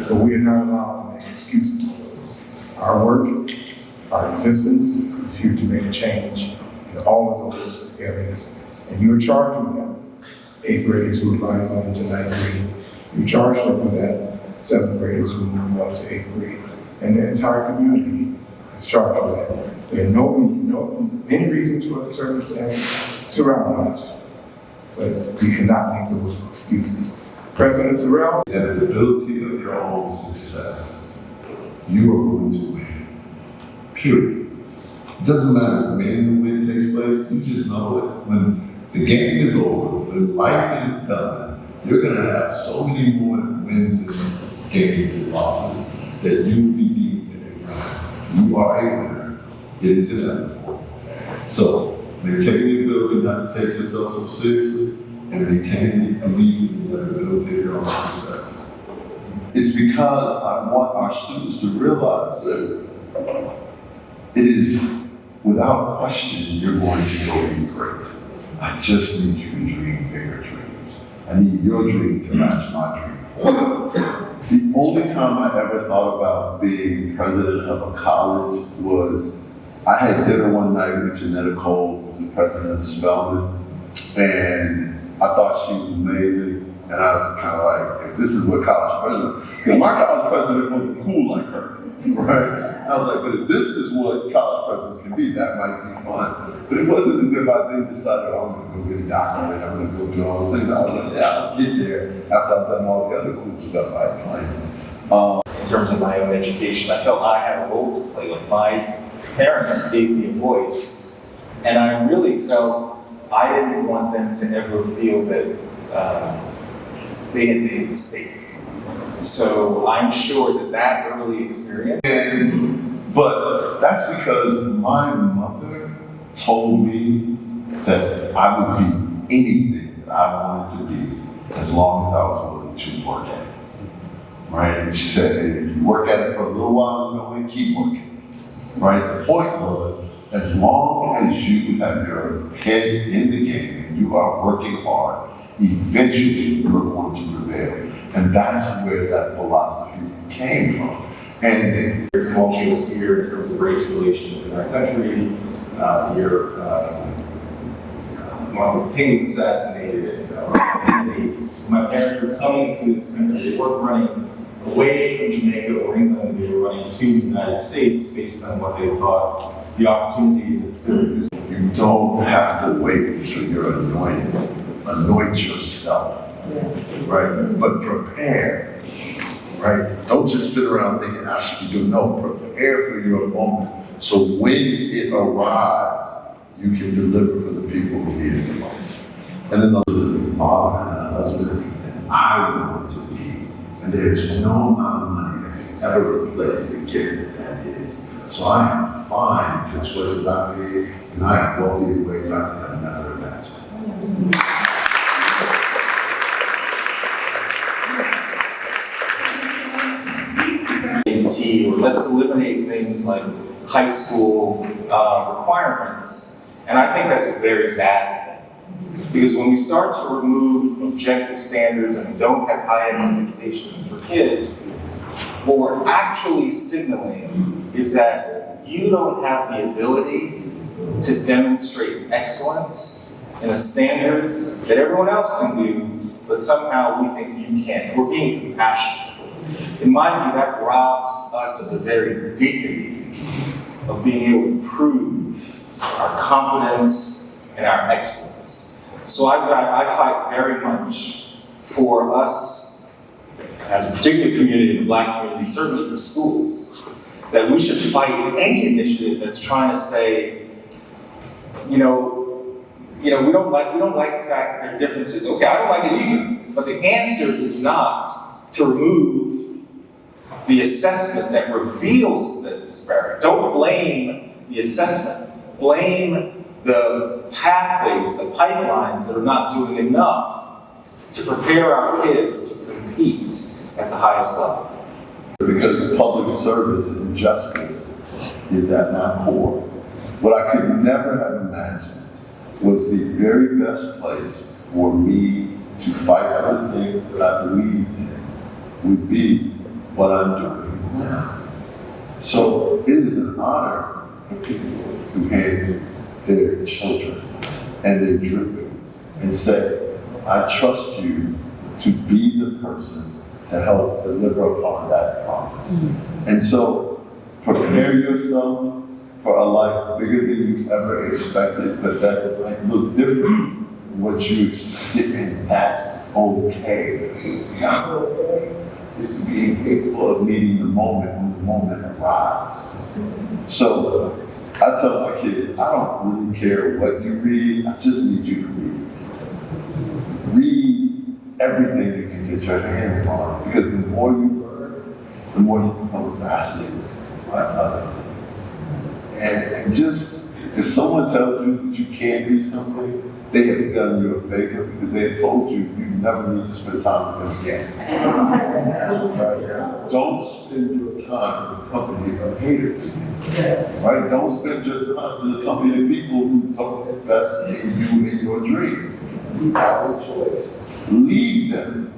but we are not allowed to make excuses for those. Our work, our existence is here to make a change in all of those areas, and you're charged with that. 8th graders who are rising into 9th grade, you're charged up with that. 7th graders who are moving up to 8th grade, and the entire community is charged with that. There are many reasons for the circumstances surrounding us, but we cannot make those excuses. President Sorrell? The ability of your own success, you are going to win. Period. It doesn't matter when the win takes place, you just know that when the game is over, when life is done, you're going to have so many more wins and games and losses that you will be deemed in a round. You are a winner. It is inevitable. So maintain the ability not to take yourself so seriously and maintain the belief in the ability of your own success. It's because I want our students to realize that it is without question you're going to go be great. I just need you to dream bigger dreams. I need your dream to match my dream forward. The only time I ever thought about being president of a college was I had dinner one night with Janetta Cole, who was the president of the Spelman, and I thought she was amazing, and I was kind of like, if this is what college president, because my college president wasn't cool like her, right? I was like, but if this is what college presidents can be, that might be fun. But it wasn't as if I then decided, oh, I'm going to go get a doctorate, I'm going to go do all those things. I was like, yeah, I'll get there after I've done all the other cool stuff I planned. In terms of my own education, I felt I had a role to play. Like my parents gave me a voice, and I really felt I didn't want them to ever feel that they had made a mistake. So I'm sure that early experience. But that's because my mother told me that I would be anything that I wanted to be as long as I was willing to work at it. Right? And she said, hey, if you work at it for a little while, you know, keep working. Right? The point was, as long as you have your head in the game and you are working hard, eventually you're going to prevail. And that's where that philosophy came from. And it's tumultuous here in terms of race relations in our country. Here, Martin Luther King was assassinated. My parents were coming to this country. They weren't running away from Jamaica or England. They were running to the United States based on what they thought the opportunities that still exist. You don't have to wait until you're anointed. Anoint yourself. Right? But prepare. Right? Don't just sit around thinking I should be doing. No, prepare for your moment. So when it arrives, you can deliver for the people who need it the most. And then the father and a husband that I want to be. And there's no amount of money that can ever replace the gift that is. So I am fine with the choices I made, and I am wealthy in ways I could have never imagined. Or let's eliminate things like high school requirements. And I think that's a very bad thing. Because when we start to remove objective standards and don't have high expectations for kids, what we're actually signaling is that you don't have the ability to demonstrate excellence in a standard that everyone else can do, but somehow we think you can't. We're being compassionate. In my view, that robs us of the very dignity of being able to prove our competence and our excellence. So I fight very much for us, as a particular community, the Black community, certainly for schools, that we should fight any initiative that's trying to say, we don't like the fact that there are differences. Okay, I don't like it either. But the answer is not to remove the assessment that reveals the disparity. Don't blame the assessment. Blame the pathways, the pipelines that are not doing enough to prepare our kids to compete at the highest level. Because public service and justice is at my core. What I could never have imagined was the very best place for me to fight for the things that I believed in would be what I'm doing now. So it is an honor for people to hand their children and their dreams and say, I trust you to be the person to help deliver upon that promise. And so prepare yourself for a life bigger than you ever expected, but that might look different than what you expected, and that's okay. It's not okay. It's to be capable of meeting the moment when the moment arrives. So I tell my kids, I don't really care what you read, I just need you to read. Read everything you can get your hands on, because the more you learn, the more you become fascinated by other things. And just, if someone tells you that you can't be something, they have done you a favor, because they have told you you never need to spend time with them again. Right? Don't spend your time in the company of haters. Right? Don't spend your time in the company of people who don't invest in you and your dream. You have a choice. Leave them.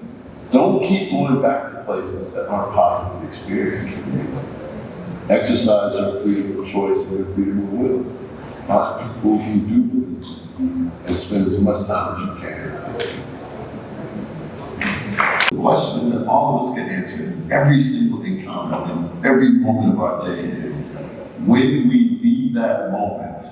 Don't keep going back to places that aren't positive experiences for you. Exercise your freedom of choice and your freedom of will. Find people who do believe and spend as much time as you can. The question that all of us can answer in every single encounter, in every moment of our day is, when we leave that moment,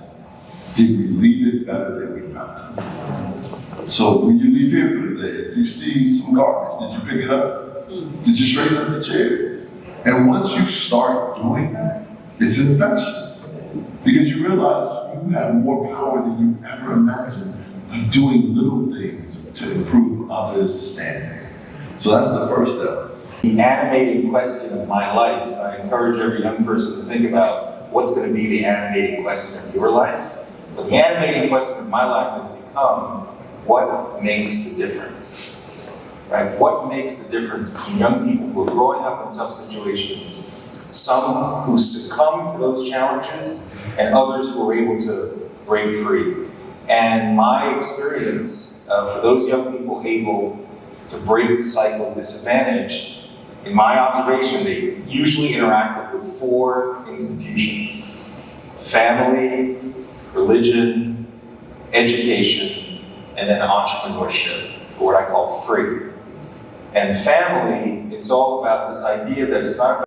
did we leave it better than we found it? So when you leave here for the day, if you see some garbage, did you pick it up? Did you straighten up the chairs? And once you start doing that, it's infectious. Because you realize you have more power than you ever imagined by doing little things to improve others' standing. So that's the first step. The animating question of my life, I encourage every young person to think about what's going to be the animating question of your life. But the animating question of my life has become, what makes the difference? Right? What makes the difference between young people who are growing up in tough situations, some who succumb to those challenges, and others who are able to break free? And my experience for those young people able to break the cycle of disadvantage, in my observation, they usually interacted with 4 institutions: family, religion, education, and then entrepreneurship, or what I call free. And family, it's all about this idea that it's not about